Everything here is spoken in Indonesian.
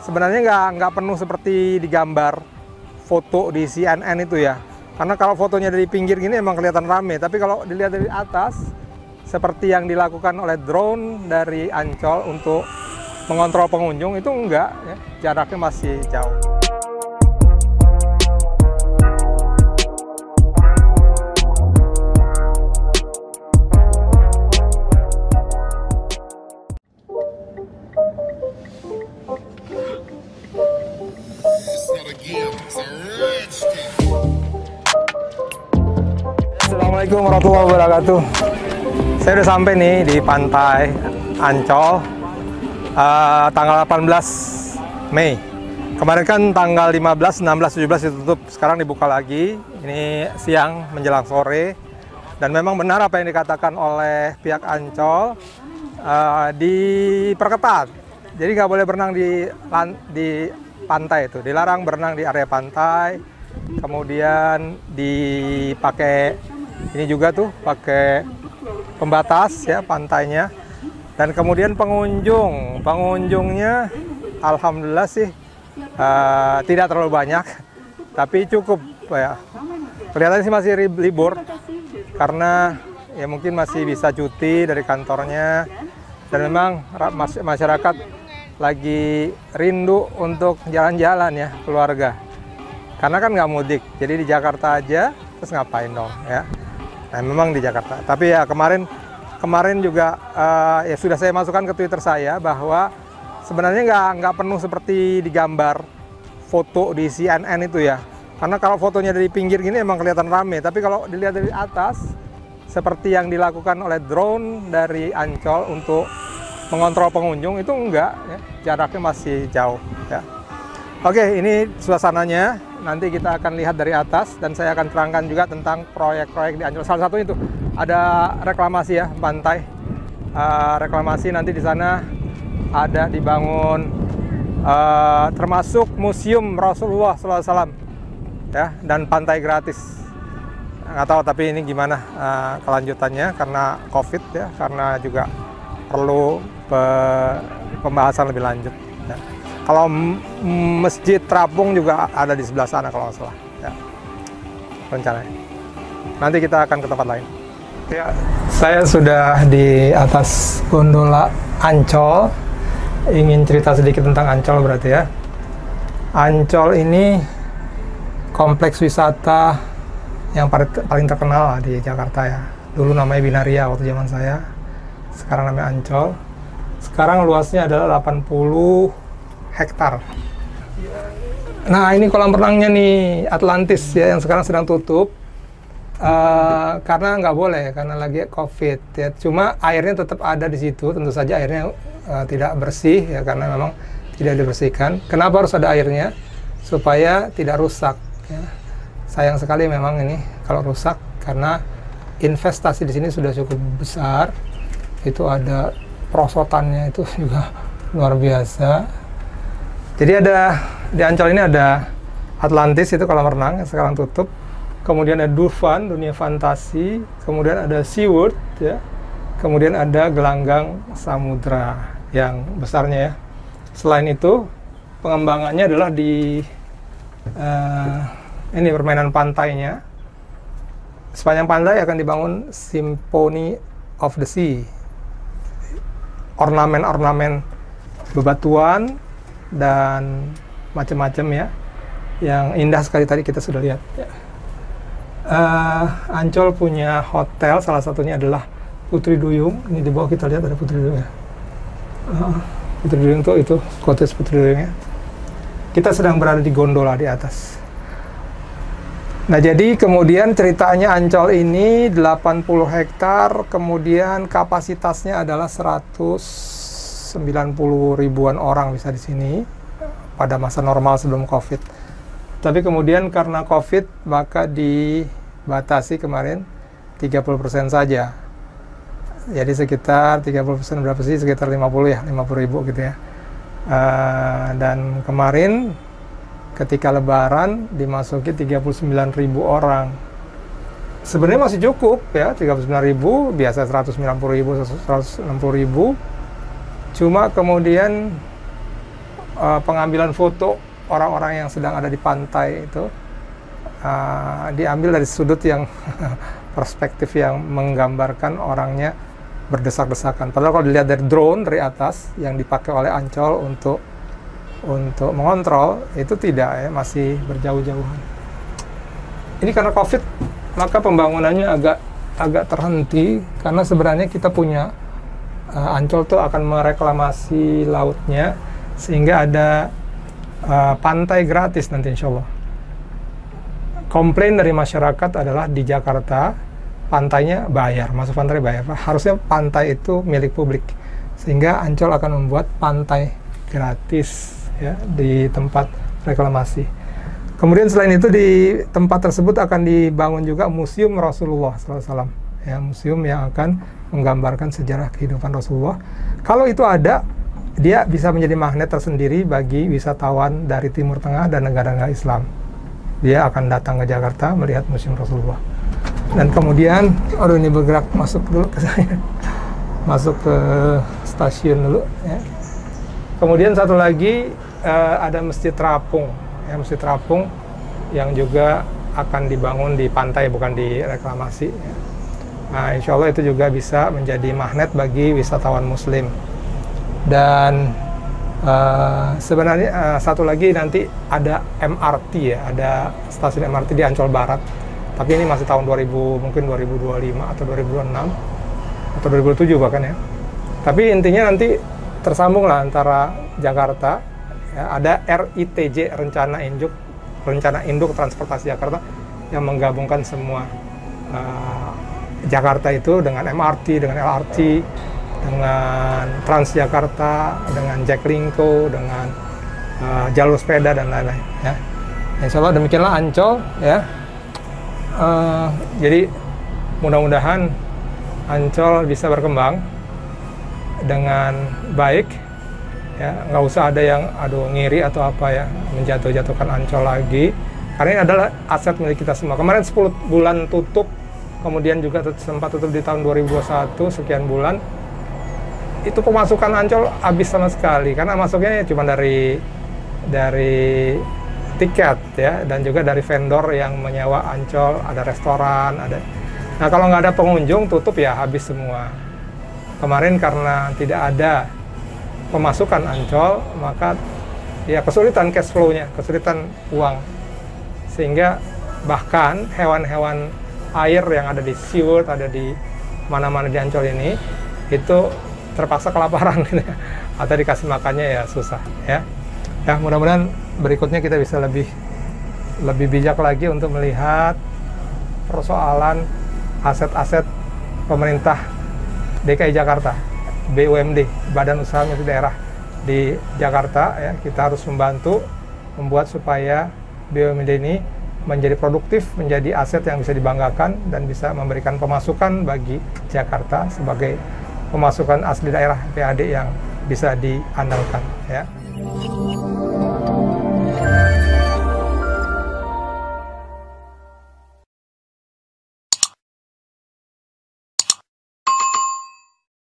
sebenarnya nggak penuh seperti digambar foto di CNN itu ya. Karena kalau fotonya dari pinggir gini emang kelihatan rame, tapi kalau dilihat dari atas seperti yang dilakukan oleh drone dari Ancol untuk mengontrol pengunjung itu enggak ya, jaraknya masih jauh. Assalamualaikum warahmatullahi wabarakatuh. Saya udah sampai nih di pantai Ancol tanggal 18 Mei. Kemarin kan tanggal 15, 16, 17 ditutup, sekarang dibuka lagi. Ini siang menjelang sore. Dan memang benar apa yang dikatakan oleh pihak Ancol, diperketat. Jadi nggak boleh berenang di pantai itu, dilarang berenang di area pantai. Kemudian dipakai ini juga tuh pakai pembatas ya pantainya. Dan kemudian pengunjungnya alhamdulillah sih tidak terlalu banyak, tapi cukup ya. Kelihatannya sih masih libur karena ya mungkin masih bisa cuti dari kantornya, dan memang masyarakat lagi rindu untuk jalan-jalan ya keluarga. Karena kan nggak mudik, jadi di Jakarta aja, terus ngapain dong ya? Nah, memang di Jakarta. Tapi ya kemarin juga ya sudah saya masukkan ke Twitter saya bahwa sebenarnya nggak penuh seperti digambar foto di CNN itu ya. Karena kalau fotonya dari pinggir gini emang kelihatan rame, tapi kalau dilihat dari atas seperti yang dilakukan oleh drone dari Ancol untuk mengontrol pengunjung itu enggak ya, jaraknya masih jauh ya. Oke, ini suasananya. Nanti kita akan lihat dari atas dan saya akan terangkan juga tentang proyek-proyek di Ancol. Salah satunya itu ada reklamasi ya pantai. Reklamasi nanti di sana ada dibangun termasuk Museum Rasulullah SAW ya, dan pantai gratis. Nggak tahu tapi ini gimana kelanjutannya karena COVID ya, karena juga perlu pembahasan lebih lanjut. Ya. Kalau Masjid Terapung juga ada di sebelah sana kalau nggak salah ya, rencananya. Nanti kita akan ke tempat lain. Ya, saya sudah di atas gondola Ancol. Ingin cerita sedikit tentang Ancol berarti ya. Ancol ini kompleks wisata yang paling terkenal di Jakarta ya. Dulu namanya Binaria waktu zaman saya. Sekarang namanya Ancol. Sekarang luasnya adalah 80 hektar. Nah, ini kolam renangnya nih Atlantis ya, yang sekarang sedang tutup karena nggak boleh, karena lagi COVID ya. Cuma airnya tetap ada di situ, tentu saja airnya tidak bersih ya, karena memang tidak dibersihkan. Kenapa harus ada airnya? Supaya tidak rusak ya. Sayang sekali memang ini kalau rusak, karena investasi di sini sudah cukup besar. Itu ada perosotannya itu juga luar biasa. Jadi ada di Ancol ini ada Atlantis, itu kolam renang yang sekarang tutup. Kemudian ada Dufan, dunia fantasi. Kemudian ada SeaWorld ya. Kemudian ada Gelanggang Samudra yang besarnya ya. Selain itu pengembangannya adalah di ini permainan pantainya. Sepanjang pantai akan dibangun Symphony of the Sea. Ornamen-ornamen bebatuan dan macam-macam ya, yang indah sekali tadi kita sudah lihat. Ancol punya hotel, salah satunya adalah Putri Duyung. Ini di bawah kita lihat ada Putri Duyung ya. Putri Duyung itu cottage Putri Duyung ya. Kita sedang berada di gondola di atas. Nah, jadi kemudian ceritanya Ancol ini 80 hektar, kemudian kapasitasnya adalah 190 ribuan orang bisa di sini pada masa normal sebelum COVID. Tapi kemudian karena COVID maka dibatasi kemarin 30% saja. Jadi sekitar 30% berapa sih? Sekitar 50 ya, 50 ribu gitu ya. Dan kemarin ketika Lebaran dimasuki 39 ribu orang. Sebenarnya masih cukup ya, 39 ribu, biasa 190 ribu, 160 ribu. Cuma kemudian pengambilan foto orang-orang yang sedang ada di pantai itu diambil dari sudut yang perspektif yang menggambarkan orangnya berdesak-desakan. Padahal kalau dilihat dari drone dari atas yang dipakai oleh Ancol untuk mengontrol, itu tidak, ya, masih berjauh-jauhan. Ini karena COVID, maka pembangunannya agak terhenti, karena sebenarnya kita punya Ancol tuh akan mereklamasi lautnya sehingga ada pantai gratis nanti insya Allah. Komplain dari masyarakat adalah di Jakarta pantainya bayar, masuk pantai bayar. Harusnya pantai itu milik publik, sehingga Ancol akan membuat pantai gratis, ya, di tempat reklamasi. Kemudian selain itu di tempat tersebut akan dibangun juga Museum Rasulullah SAW, ya, museum yang akan menggambarkan sejarah kehidupan Rasulullah. Kalau itu ada, dia bisa menjadi magnet tersendiri bagi wisatawan dari Timur Tengah dan negara-negara Islam. Dia akan datang ke Jakarta melihat Museum Rasulullah. Dan kemudian, aduh ini bergerak masuk dulu ke saya, masuk ke stasiun dulu, ya. Kemudian satu lagi ada Masjid Terapung, ya, Masjid Terapung yang juga akan dibangun di pantai, bukan di reklamasi, ya. Nah, insya Allah itu juga bisa menjadi magnet bagi wisatawan Muslim. Dan sebenarnya satu lagi nanti ada MRT, ya, ada stasiun MRT di Ancol Barat. Tapi ini masih tahun 2000, mungkin 2025 atau 2026 atau 2007 bahkan, ya. Tapi intinya nanti tersambung lah antara Jakarta, ya, ada RITJ, Rencana Induk Transportasi Jakarta, yang menggabungkan semua Jakarta itu dengan MRT, dengan LRT, dengan Transjakarta, dengan Jaklingko, dengan jalur sepeda dan lain-lain, ya. Insya Allah demikianlah Ancol, ya. Jadi mudah-mudahan Ancol bisa berkembang dengan baik, ya. Nggak usah ada yang ngiri atau apa, ya, menjatuh-jatuhkan Ancol lagi, karena ini adalah aset milik kita semua. Kemarin 10 bulan tutup, kemudian juga sempat tutup di tahun 2021 sekian bulan. Itu pemasukan Ancol habis sama sekali, karena masuknya cuma dari tiket, ya, dan juga dari vendor yang menyewa Ancol, ada restoran, ada. Nah, kalau nggak ada pengunjung, tutup, ya, habis semua. Kemarin karena tidak ada pemasukan Ancol, maka ya kesulitan cash flow-nya, kesulitan uang, sehingga bahkan hewan-hewan air yang ada di SeaWorld, ada di mana-mana di Ancol ini, itu terpaksa kelaparan, atau dikasih makannya ya susah, ya. Ya, mudah-mudahan berikutnya kita bisa lebih bijak lagi untuk melihat persoalan aset-aset pemerintah DKI Jakarta, BUMD, Badan Usaha Milik Daerah di Jakarta, ya. Kita harus membantu membuat supaya BUMD ini menjadi produktif, menjadi aset yang bisa dibanggakan dan bisa memberikan pemasukan bagi Jakarta sebagai pemasukan asli daerah PAD yang bisa diandalkan, ya.